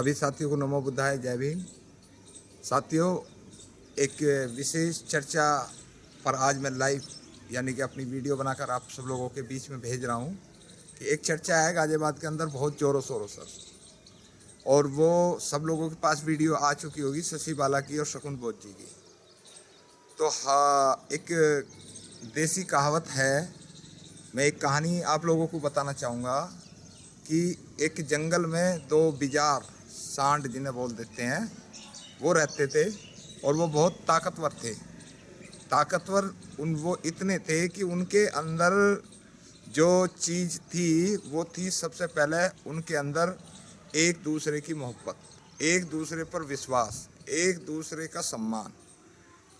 सभी साथियों को नमो बुद्धाय, जय भीम। साथियों, एक विशेष चर्चा पर आज मैं लाइव यानी कि अपनी वीडियो बनाकर आप सब लोगों के बीच में भेज रहा हूँ कि एक चर्चा है गाजियाबाद के अंदर बहुत ज़ोरों शोरों से, और वो सब लोगों के पास वीडियो आ चुकी होगी, शशि बाला की और शकुन बोध जी की। तो हाँ, एक देसी कहावत है, मैं एक कहानी आप लोगों को बताना चाहूँगा कि एक जंगल में दो बिजार सांड जिन्हें बोल देते हैं वो रहते थे, और वो बहुत ताकतवर थे। वो इतने थे कि उनके अंदर जो चीज़ थी वो थी सबसे पहले उनके अंदर एक दूसरे की मोहब्बत, एक दूसरे पर विश्वास, एक दूसरे का सम्मान।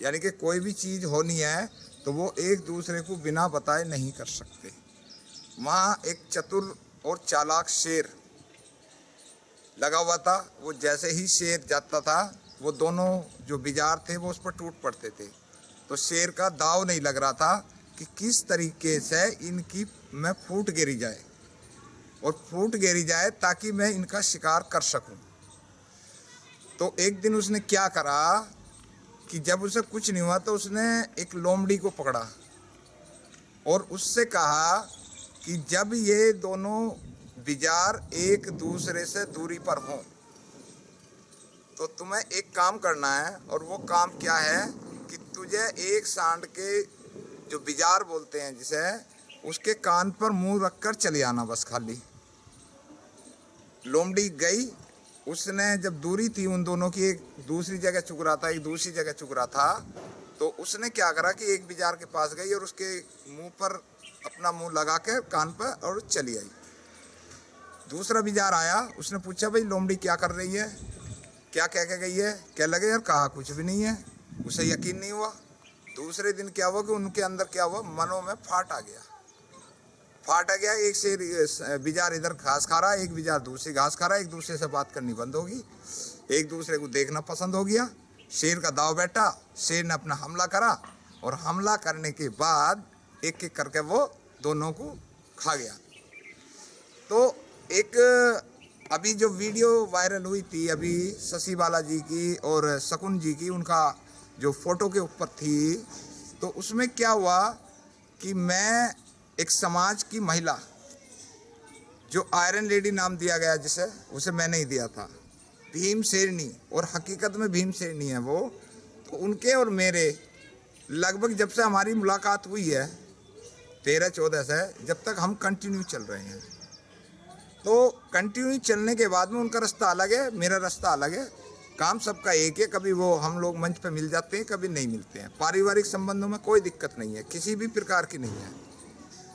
यानी कि कोई भी चीज़ होनी है तो वो एक दूसरे को बिना बताए नहीं कर सकते। वहाँ एक चतुर और चालाक शेर लगा हुआ था। वो जैसे ही शेर जाता था वो दोनों जो बिजार थे वो उस पर टूट पड़ते थे। तो शेर का दाव नहीं लग रहा था कि किस तरीके से इनकी मैं फूट गिरी जाए और फूट गिरी जाए ताकि मैं इनका शिकार कर सकूं। तो एक दिन उसने क्या करा कि जब उसे कुछ नहीं हुआ तो उसने एक लोमड़ी को पकड़ा और उससे कहा कि जब ये दोनों बिजार एक दूसरे से दूरी पर हों तो तुम्हें एक काम करना है, और वो काम क्या है कि तुझे एक सांड के जो बिजार बोलते हैं जिसे, उसके कान पर मुंह रखकर चले आना बस खाली। लोमड़ी गई, उसने जब दूरी थी उन दोनों की, एक दूसरी जगह चुग रहा था, एक दूसरी जगह चुग रहा था, तो उसने क्या करा कि एक बिजार के पास गई और उसके मुंह पर अपना मुंह लगा के कान पर और चली आई। दूसरा बिजार आया, उसने पूछा भाई लोमड़ी क्या कर रही है, क्या कह के गई है? क्या लगे यार कहा कुछ भी नहीं है। उसे यकीन नहीं हुआ। दूसरे दिन क्या हुआ कि उनके अंदर क्या हुआ, मनों में फाट आ गया। एक शेर बिजार इधर घास खा रहा, एक बिजार दूसरी घास खा रहा, एक दूसरे से बात करनी बंद होगी, एक दूसरे को देखना पसंद हो गया। शेर का दाव बैठा, शेर ने अपना हमला करा और हमला करने के बाद एक एक करके वो दोनों को खा गया। तो एक अभी जो वीडियो वायरल हुई थी अभी शशि बाला जी की और शकुन जी की, उनका जो फोटो के ऊपर थी, तो उसमें क्या हुआ कि मैं एक समाज की महिला जो आयरन लेडी नाम दिया गया जिसे, उसे मैंने ही दिया था, भीम शेरनी, और हकीकत में भीम शेरनी है वो। तो उनके और मेरे लगभग जब से हमारी मुलाकात हुई है 13-14 से, जब तक हम कंटिन्यू चल रहे हैं। तो कंटिन्यू चलने के बाद में उनका रास्ता अलग है, मेरा रास्ता अलग है, काम सबका एक है। कभी वो हम लोग मंच पे मिल जाते हैं, कभी नहीं मिलते हैं। पारिवारिक संबंधों में कोई दिक्कत नहीं है, किसी भी प्रकार की नहीं है।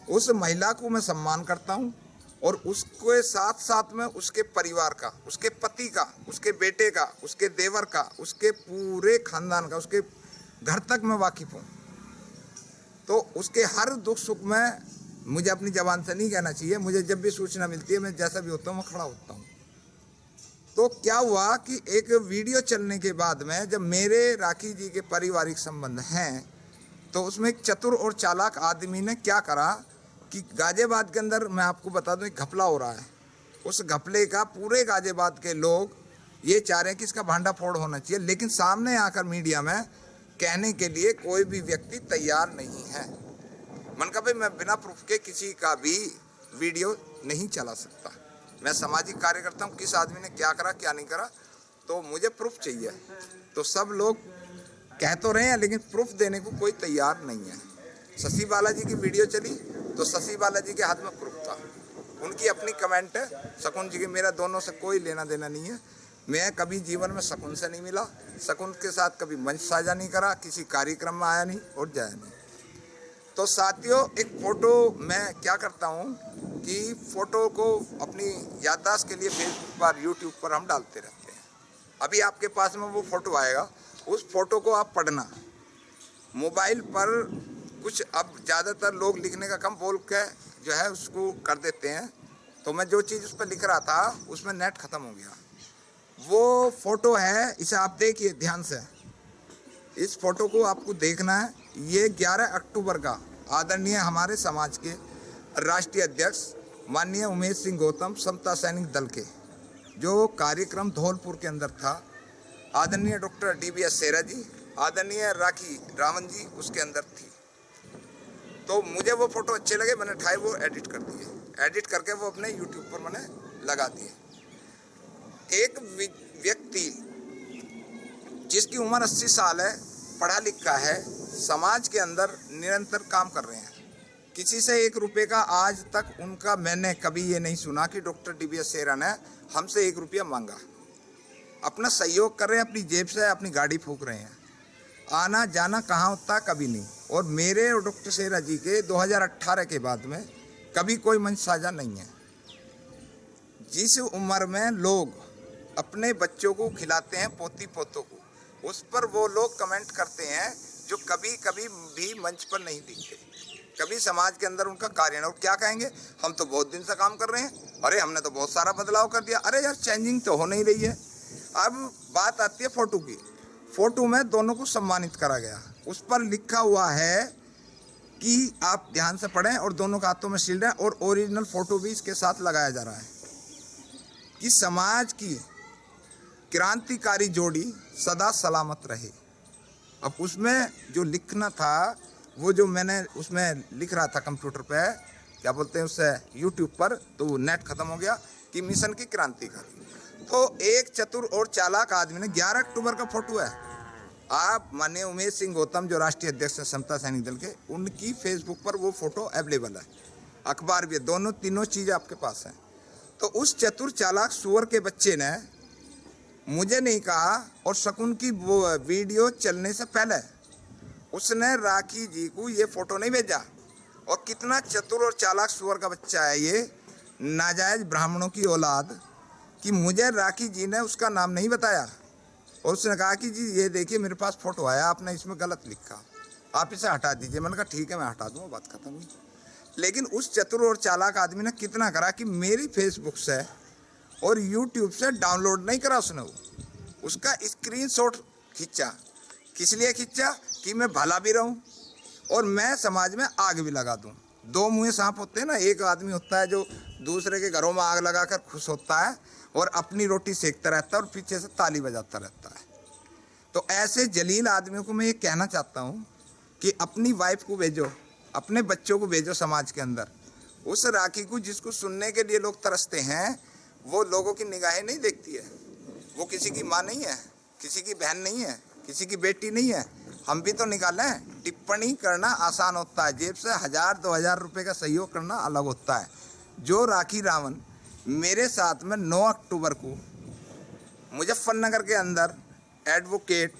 उस महिला को मैं सम्मान करता हूँ और उसके साथ साथ में उसके परिवार का, उसके पति का, उसके बेटे का, उसके देवर का, उसके पूरे खानदान का, उसके घर तक मैं वाकिफ़ हूँ। तो उसके हर दुख सुख में मुझे अपनी ज़बान से नहीं कहना चाहिए, मुझे जब भी सूचना मिलती है मैं जैसा भी होता हूँ मैं खड़ा होता हूँ। तो क्या हुआ कि एक वीडियो चलने के बाद में जब मेरे राखी जी के पारिवारिक संबंध हैं, तो उसमें एक चतुर और चालाक आदमी ने क्या करा कि गाजियाबाद के अंदर मैं आपको बता दूं एक घपला हो रहा है। उस घपले का पूरे गाजियाबाद के लोग ये चाह रहे हैं कि इसका भांडा फोड़ होना चाहिए, लेकिन सामने आकर मीडिया में कहने के लिए कोई भी व्यक्ति तैयार नहीं है। मन का भाई मैं बिना प्रूफ के किसी का भी वीडियो नहीं चला सकता। मैं सामाजिक कार्यकर्ता हूँ, किस आदमी ने क्या करा क्या नहीं करा, तो मुझे प्रूफ चाहिए। तो सब लोग कह तो रहे हैं लेकिन प्रूफ देने को कोई तैयार नहीं है। शशि बाला जी की वीडियो चली तो शशि बाला जी के हाथ में प्रूफ था, उनकी अपनी कमेंट है, शकुन जी के मेरा दोनों से कोई लेना देना नहीं है। मैं कभी जीवन में शकुन से नहीं मिला, शकुन के साथ कभी मंच साझा नहीं करा, किसी कार्यक्रम में आया नहीं और जाया नहीं। तो साथियों, एक फ़ोटो मैं क्या करता हूँ कि फ़ोटो को अपनी याददाश्त के लिए फेसबुक पर, यूट्यूब पर हम डालते रहते हैं। अभी आपके पास में वो फ़ोटो आएगा, उस फ़ोटो को आप पढ़ना। मोबाइल पर कुछ अब ज़्यादातर लोग लिखने का कम बोल के जो है उसको कर देते हैं। तो मैं जो चीज़ उस पर लिख रहा था उसमें नेट ख़त्म हो गया। वो फ़ोटो है, इसे आप देखिए ध्यान से, इस फ़ोटो को आपको देखना है। ये 11 अक्टूबर का आदरणीय हमारे समाज के राष्ट्रीय अध्यक्ष माननीय उमेश सिंह गौतम, समता सैनिक दल के, जो कार्यक्रम धौलपुर के अंदर था, आदरणीय डॉक्टर DBS सेरा जी, आदरणीय राखी रावण जी उसके अंदर थी। तो मुझे वो फोटो अच्छे लगे, मैंने उठाए, वो एडिट कर दिए। एडिट करके वो अपने यूट्यूब पर मैंने लगा दिए। एक व्यक्ति जिसकी उम्र 80 साल है, पढ़ा लिखा है, समाज के अंदर निरंतर काम कर रहे हैं, किसी से 1 रुपये का आज तक उनका मैंने कभी ये नहीं सुना कि डॉक्टर DBS सेरा ने हमसे 1 रुपया मांगा। अपना सहयोग कर रहे हैं, अपनी जेब से अपनी गाड़ी फूंक रहे हैं, आना जाना कहाँ होता कभी नहीं। और मेरे और डॉक्टर सेरा जी के 2018 के बाद में कभी कोई मंच साझा नहीं है। जिस उम्र में लोग अपने बच्चों को खिलाते हैं, पोती पोतों को, उस पर वो लोग कमेंट करते हैं जो कभी कभी भी मंच पर नहीं दिखते, कभी समाज के अंदर उनका कार्य है। और क्या कहेंगे, हम तो बहुत दिन से काम कर रहे हैं, अरे हमने तो बहुत सारा बदलाव कर दिया। अरे यार, चेंजिंग तो हो नहीं रही है। अब बात आती है फोटो की। फोटो में दोनों को सम्मानित करा गया, उस पर लिखा हुआ है कि आप ध्यान से पढ़ें, और दोनों के हाथों में शील्ड है, और ओरिजिनल फोटो भी इसके साथ लगाया जा रहा है कि समाज की क्रांतिकारी जोड़ी सदा सलामत रहे। अब उसमें जो लिखना था, वो जो मैंने उसमें लिख रहा था कंप्यूटर पे, क्या बोलते हैं उससे, यूट्यूब पर, तो नेट खत्म हो गया, कि मिशन की क्रांतिकारी। तो एक चतुर और चालाक आदमी ने, 11 अक्टूबर का फोटो है, आप माननीय उमेश सिंह गौतम जो राष्ट्रीय अध्यक्ष हैं समता सैनिक दल के, उनकी फेसबुक पर वो फोटो अवेलेबल है, अखबार भी है, दोनों तीनों चीज़ें आपके पास हैं। तो उस चतुर चालाक सुअर के बच्चे ने मुझे नहीं कहा, और शकुन की वो वीडियो चलने से पहले उसने राखी जी को ये फोटो नहीं भेजा। और कितना चतुर और चालाक सुअर का बच्चा है ये, नाजायज ब्राह्मणों की औलाद, कि मुझे राखी जी ने उसका नाम नहीं बताया, और उसने कहा कि जी ये देखिए मेरे पास फोटो आया, आपने इसमें गलत लिखा, आप इसे हटा दीजिए। मैंने कहा ठीक है, मैं हटा दूँगा, बात खत्म हुई। लेकिन उस चतुर और चालाक आदमी ने कितना करा कि मेरी फेसबुक से और यूट्यूब से डाउनलोड नहीं करा उसने, उसका स्क्रीनशॉट खींचा। किस लिए खींचा? कि मैं भला भी रहूं और मैं समाज में आग भी लगा दूं। 2 मुँहे सांप होते हैं ना, एक आदमी होता है जो दूसरे के घरों में आग लगाकर खुश होता है और अपनी रोटी सेकता रहता है और पीछे से ताली बजाता रहता है। तो ऐसे जलील आदमियों को मैं ये कहना चाहता हूँ कि अपनी वाइफ को भेजो, अपने बच्चों को भेजो समाज के अंदर। उस राखी को जिसको सुनने के लिए लोग तरसते हैं, वो लोगों की निगाहें नहीं देखती है। वो किसी की माँ नहीं है, किसी की बहन नहीं है, किसी की बेटी नहीं है। हम भी तो निकालें। टिप्पणी करना आसान होता है, जेब से 1000-2000 रुपये का सहयोग करना अलग होता है। जो राखी रावण मेरे साथ में 9 अक्टूबर को मुजफ्फरनगर के अंदर एडवोकेट,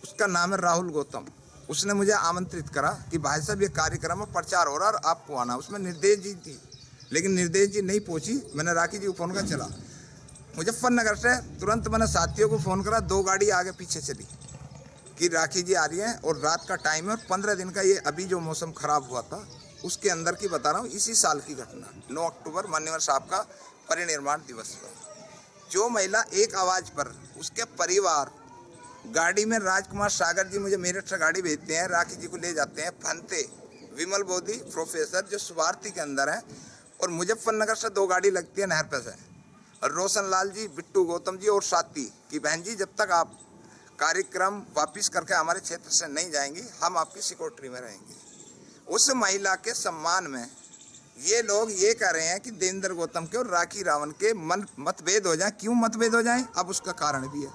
उसका नाम है राहुल गौतम, उसने मुझे आमंत्रित करा कि भाई साहब ये कार्यक्रम में प्रचार हो रहा है और आपको आना। उसमें निर्देश जी थी, लेकिन निर्देश जी नहीं पहुंची। मैंने राखी जी को फ़ोन कर चला मुजफ्फरनगर से, तुरंत मैंने साथियों को फ़ोन करा, 2 गाड़ी आगे पीछे चली कि राखी जी आ रही हैं और रात का टाइम है और 15 दिन का ये अभी जो मौसम ख़राब हुआ था उसके अंदर की बता रहा हूँ, इसी साल की घटना। 9 अक्टूबर मान्यवर साहब का परिनिर्वाण दिवस पर जो महिला एक आवाज़ पर, उसके परिवार गाड़ी में, राजकुमार सागर जी मुझे मेरठ से गाड़ी भेजते हैं, राखी जी को ले जाते हैं फनते, विमल बोधी प्रोफेसर जो सुवार्थी के अंदर है, और मुजफ्फरनगर से 2 गाड़ी लगती है नहर पे से, और रोशन लाल जी, बिट्टू गौतम जी और साथी कि बहन जी जब तक आप कार्यक्रम वापस करके हमारे क्षेत्र से नहीं जाएंगी, हम आपकी सिक्योरिटी में रहेंगे। उस महिला के सम्मान में ये लोग ये कह रहे हैं कि देवेंद्र गौतम के और राखी रावण के मतभेद हो जाए। क्यों मतभेद हो जाए? अब उसका कारण भी है।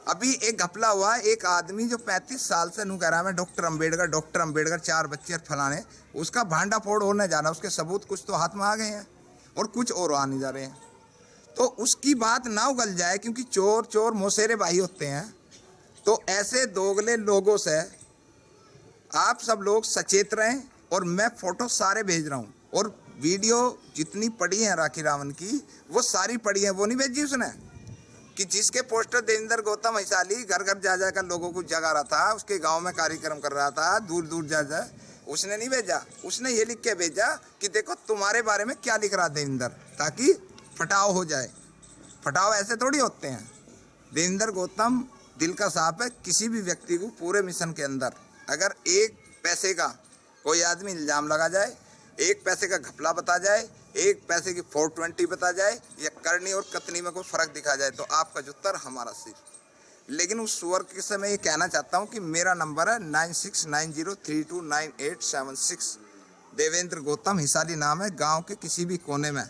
अभी एक घपला हुआ, एक आदमी जो 35 साल से नू कह रहा है मैं डॉक्टर अंबेडकर 4 बच्चे फलाने, उसका भांडा फोड़ होने जाना, उसके सबूत कुछ तो हाथ में आ गए हैं और कुछ और आने जा रहे हैं। तो उसकी बात ना उगल जाए, क्योंकि चोर चोर मौसेरे भाई होते हैं। तो ऐसे दोगले लोगों से आप सब लोग सचेत रहें। और मैं फोटो सारे भेज रहा हूँ और वीडियो जितनी पड़ी है राखी रावण की वो सारी पड़ी है। वो नहीं भेजी उसने कि जिसके पोस्टर देवेंद्र गौतम वैशाली घर घर जा जाकर लोगों को जगा रहा था, उसके गांव में कार्यक्रम कर रहा था, दूर दूर जा जा, उसने नहीं भेजा। उसने ये लिख के भेजा कि देखो तुम्हारे बारे में क्या लिख रहा देवेंद्र, ताकि फटाव हो जाए। फटाव ऐसे थोड़ी होते हैं। देवेंद्र गौतम दिल का साफ है। किसी भी व्यक्ति को पूरे मिशन के अंदर अगर 1 पैसे का कोई आदमी इल्ज़ाम लगा जाए 1 पैसे का घपला बता जाए, 1 पैसे की 420 बता जाए, या करनी और कतनी में कोई फर्क दिखा जाए, तो आपका जूता हमारा सिर। लेकिन उस सुअर के से मैं ये कहना चाहता हूँ कि मेरा नंबर है 9690329876। देवेंद्र गौतम हिसारी नाम है। गांव के किसी भी कोने में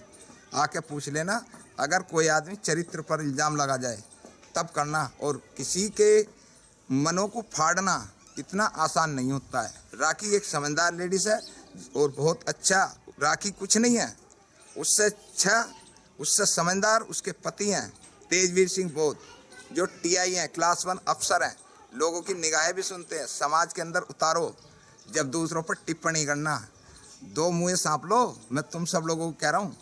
आके पूछ लेना। अगर कोई आदमी चरित्र पर इल्ज़ाम लगा जाए तब करना, और किसी के मनों को फाड़ना इतना आसान नहीं होता है। राखी एक समझदार लेडीज़ है और बहुत अच्छा, राखी कुछ नहीं है उससे अच्छा, उससे समझदार उसके पति हैं तेजवीर सिंह बोध, जो TI हैं, क्लास 1 अफसर हैं, लोगों की निगाहें भी सुनते हैं। समाज के अंदर उतारो, जब दूसरों पर टिप्पणी करना। 2 मुँह सांप लो। मैं तुम सब लोगों को कह रहा हूँ,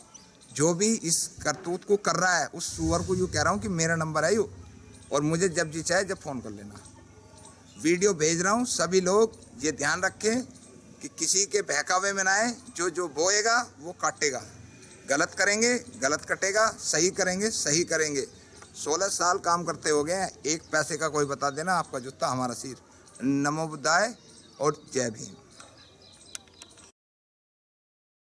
जो भी इस करतूत को कर रहा है उस सुअर को यूँ कह रहा हूँ कि मेरा नंबर है यू, और मुझे जब जी चाहे जब फ़ोन कर लेना। वीडियो भेज रहा हूँ, सभी लोग ये ध्यान रखें कि किसी के बहकावे में ना आए। जो बोएगा वो काटेगा। गलत करेंगे गलत कटेगा, सही करेंगे सही करेंगे। 16 साल काम करते हो गए हैं, 1 पैसे का कोई बता देना आपका जूता हमारा सिर। नमो बुद्धाय और जय भीम।